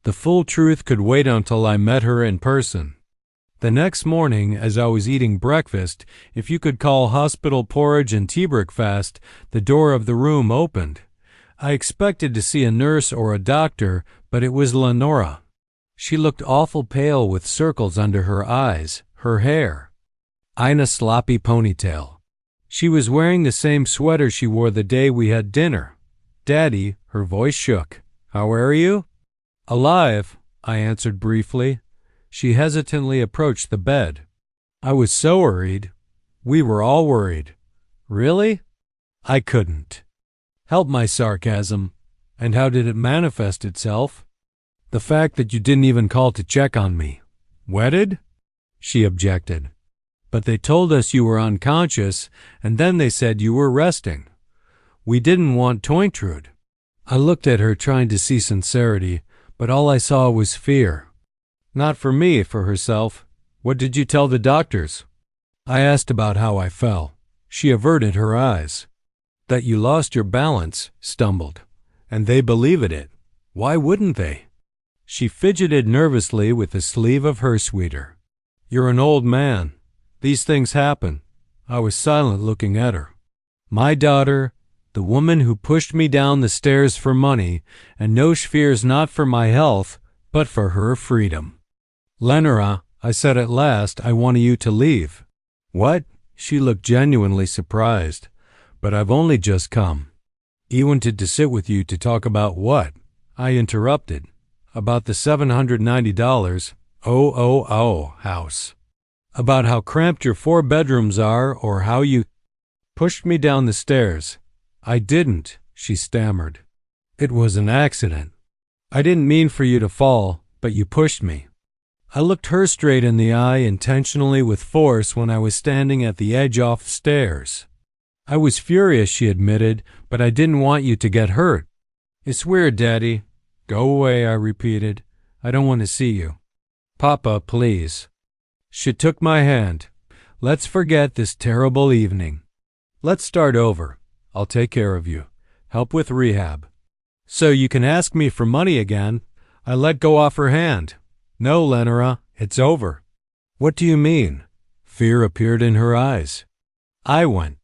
The full truth could wait until I met her in person. The next morning, as I was eating breakfast, if you could call hospital porridge and tea breakfast, the door of the room opened. I expected to see a nurse or a doctor, but it was Lenora. She looked awful pale with circles under her eyes, her hair in a sloppy ponytail. She was wearing the same sweater she wore the day we had dinner. Daddy, her voice shook. How are you? Alive, I answered briefly. She hesitantly approached the bed. I was so worried. We were all worried. Really? I couldn't help my sarcasm. And how did it manifest itself? The fact that you didn't even call to check on me. Wedded? She objected. But they told us you were unconscious, and then they said you were resting. We didn't want to intrude. I looked at her trying to see sincerity, but all I saw was fear. Not for me, for herself. What did you tell the doctors? I asked about how I fell. She averted her eyes. That you lost your balance, stumbled. And they believed it. Why wouldn't they? She fidgeted nervously with the sleeve of her sweater. You're an old man. These things happen. I was silent looking at her. My daughter, the woman who pushed me down the stairs for money, and no fears not for my health, but for her freedom. Lenora, I said at last, I wanted you to leave. What? She looked genuinely surprised. But I've only just come. He wanted to sit with you to talk about what? I interrupted. About the $790 house. About how cramped your 4 bedrooms are, or how you pushed me down the stairs. I didn't, she stammered. It was an accident. I didn't mean for you to fall, but you pushed me. I looked her straight in the eye intentionally with force when I was standing at the edge off stairs. I was furious, she admitted, but I didn't want you to get hurt. It's weird, Daddy. Go away, I repeated. I don't want to see you. Papa, please. She took my hand. Let's forget this terrible evening. Let's start over. I'll take care of you. Help with rehab. So you can ask me for money again. I let go off her hand. No, Lenora, it's over. What do you mean? Fear appeared in her eyes. I went.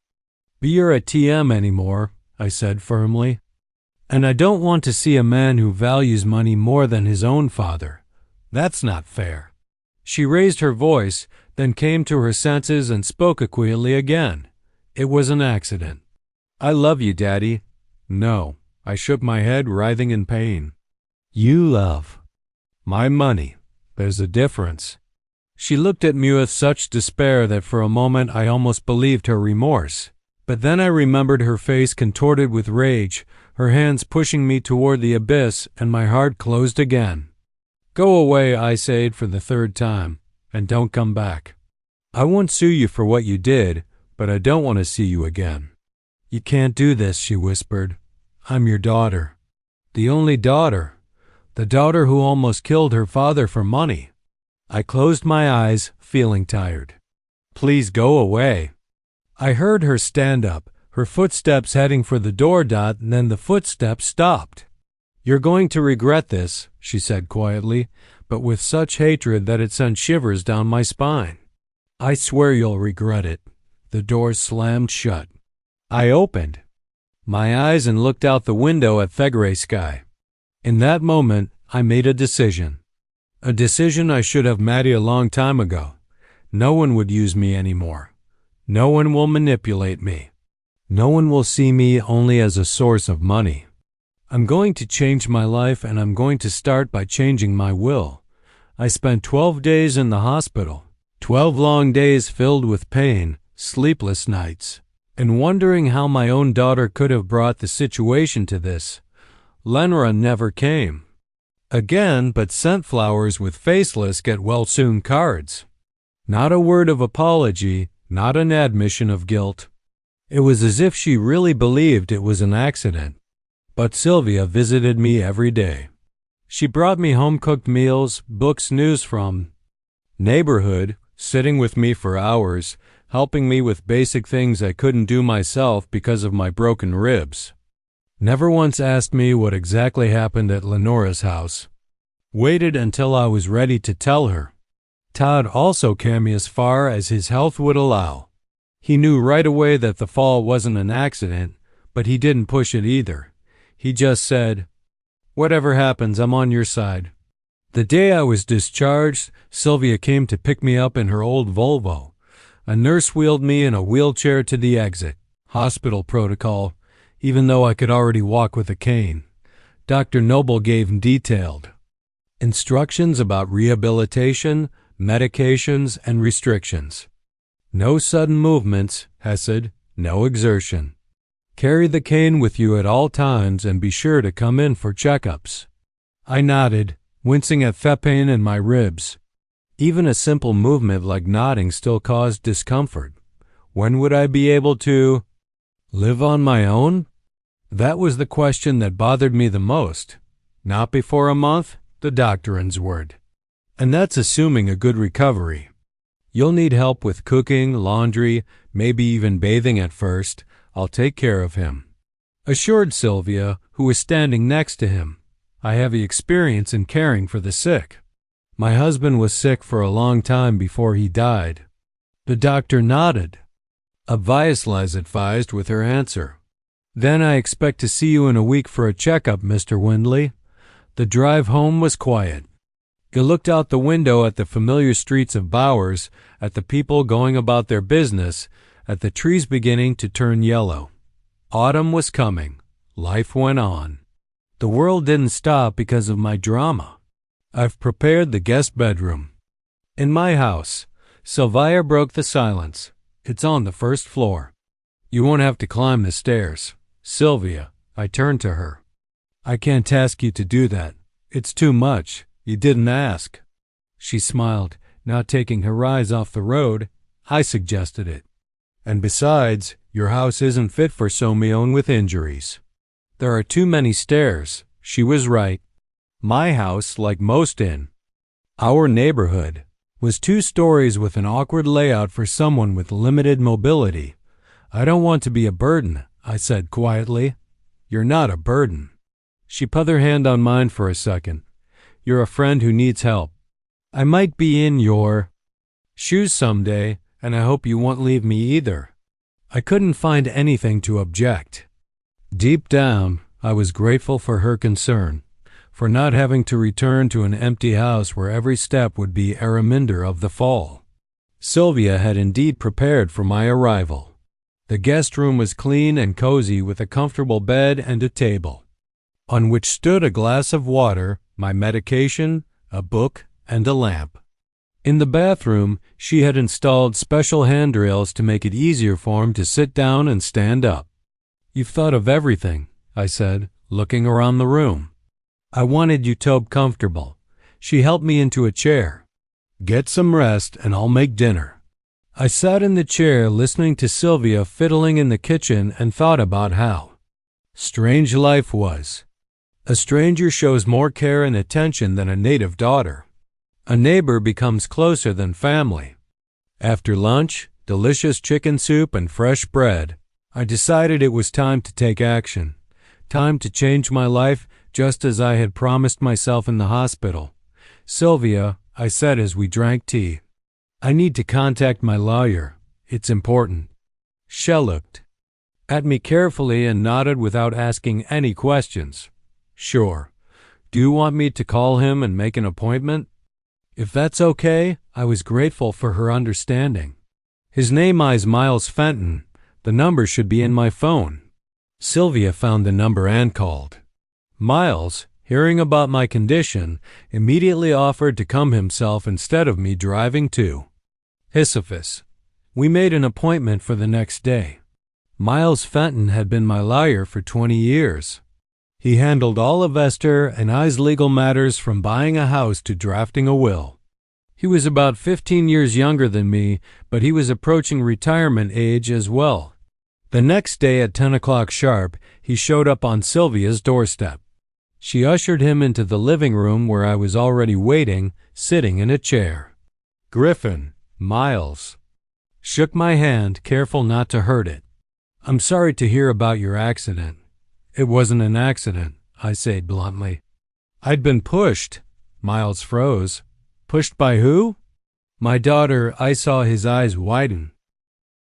Be your ATM anymore, I said firmly. And I don't want to see a man who values money more than his own father. That's not fair. She raised her voice, then came to her senses and spoke quietly again. It was an accident. I love you, Daddy. No, I shook my head, writhing in pain. You love. My money. There's a difference. She looked at me with such despair that for a moment I almost believed her remorse. But then I remembered her face contorted with rage, her hands pushing me toward the abyss, and my heart closed again. Go away, I said for the third time, and don't come back. I won't sue you for what you did, but I don't want to see you again. You can't do this, she whispered. I'm your daughter. The only daughter. The daughter who almost killed her father for money. I closed my eyes, feeling tired. Please go away. I heard her stand up, her footsteps heading for the door. And then the footsteps stopped. You're going to regret this, she said quietly, but with such hatred that it sent shivers down my spine. I swear you'll regret it. The door slammed shut. I opened my eyes and looked out the window at the gray sky. In that moment, I made a decision. A decision I should have made a long time ago. No one would use me anymore. No one will manipulate me. No one will see me only as a source of money. I'm going to change my life, and I'm going to start by changing my will. I spent 12 days in the hospital, 12 long days filled with pain, sleepless nights, and wondering how my own daughter could have brought the situation to this. Lenora never came. Again, but sent flowers with faceless get-well-soon cards. Not a word of apology, not an admission of guilt. It was as if she really believed it was an accident. But Sylvia visited me every day. She brought me home-cooked meals, books, news from neighborhood, sitting with me for hours, helping me with basic things I couldn't do myself because of my broken ribs. Never once asked me what exactly happened at Lenora's house. Waited until I was ready to tell her. Todd also came me as far as his health would allow. He knew right away that the fall wasn't an accident, but he didn't push it either. He just said, "Whatever happens, I'm on your side." The day I was discharged, Sylvia came to pick me up in her old Volvo. A nurse wheeled me in a wheelchair to the exit. Hospital protocol, even though I could already walk with a cane. Dr. Noble gave detailed instructions about rehabilitation, medications, and restrictions. No sudden movements, Hesed, no exertion. Carry the cane with you at all times and be sure to come in for checkups. I nodded, wincing at the pain in my ribs. Even a simple movement like nodding still caused discomfort. When would I be able to live on my own? That was the question that bothered me the most. Not before a month, the doctor's word. And that's assuming a good recovery. You'll need help with cooking, laundry, maybe even bathing at first. I'll take care of him, assured Sylvia, who was standing next to him. I have the experience in caring for the sick. My husband was sick for a long time before he died. The doctor nodded. Obviously advised with her answer. Then I expect to see you in a week for a checkup, Mr. Windley. The drive home was quiet. I looked out the window at the familiar streets of Bowers, at the people going about their business, at the trees beginning to turn yellow. Autumn was coming. Life went on. The world didn't stop because of my drama. I've prepared the guest bedroom. In my house, Sylvia broke the silence. It's on the first floor. You won't have to climb the stairs. Sylvia, I turned to her. I can't ask you to do that. It's too much. You didn't ask. She smiled, not taking her eyes off the road. I suggested it. And besides, your house isn't fit for someone with injuries. There are too many stairs. She was right. My house, like most in our neighborhood, was 2 stories with an awkward layout for someone with limited mobility. I don't want to be a burden, I said quietly. You're not a burden. She put her hand on mine for a second. You're a friend who needs help. I might be in your shoes someday, and I hope you won't leave me either. I couldn't find anything to object. Deep down, I was grateful for her concern, for not having to return to an empty house where every step would be a reminder of the fall. Sylvia had indeed prepared for my arrival. The guest room was clean and cozy with a comfortable bed and a table, on which stood a glass of water, my medication, a book, and a lamp. In the bathroom, she had installed special handrails to make it easier for him to sit down and stand up. You've thought of everything, I said, looking around the room. I wanted you Tobe comfortable. She helped me into a chair. Get some rest and I'll make dinner. I sat in the chair listening to Sylvia fiddling in the kitchen and thought about how strange life was. A stranger shows more care and attention than a native daughter. A neighbor becomes closer than family. After lunch, delicious chicken soup and fresh bread, I decided it was time to take action. Time to change my life just as I had promised myself in the hospital. Sylvia, I said as we drank tea, I need to contact my lawyer. It's important. She looked at me carefully and nodded without asking any questions. Sure. Do you want me to call him and make an appointment? If that's okay, I was grateful for her understanding. His name is Miles Fenton. The number should be in my phone. Sylvia found the number and called. Miles, hearing about my condition, immediately offered to come himself instead of me driving to Sisyphus. We made an appointment for the next day. Miles Fenton had been my lawyer for 20 years. He handled all of Esther and I's legal matters from buying a house to drafting a will. He was about 15 years younger than me, but he was approaching retirement age as well. The next day at 10 o'clock sharp, he showed up on Sylvia's doorstep. She ushered him into the living room where I was already waiting, sitting in a chair. Griffin, Miles, shook my hand, careful not to hurt it. I'm sorry to hear about your accident. It wasn't an accident, I said bluntly. I'd been pushed. Miles froze. Pushed by who? My daughter. I saw his eyes widen.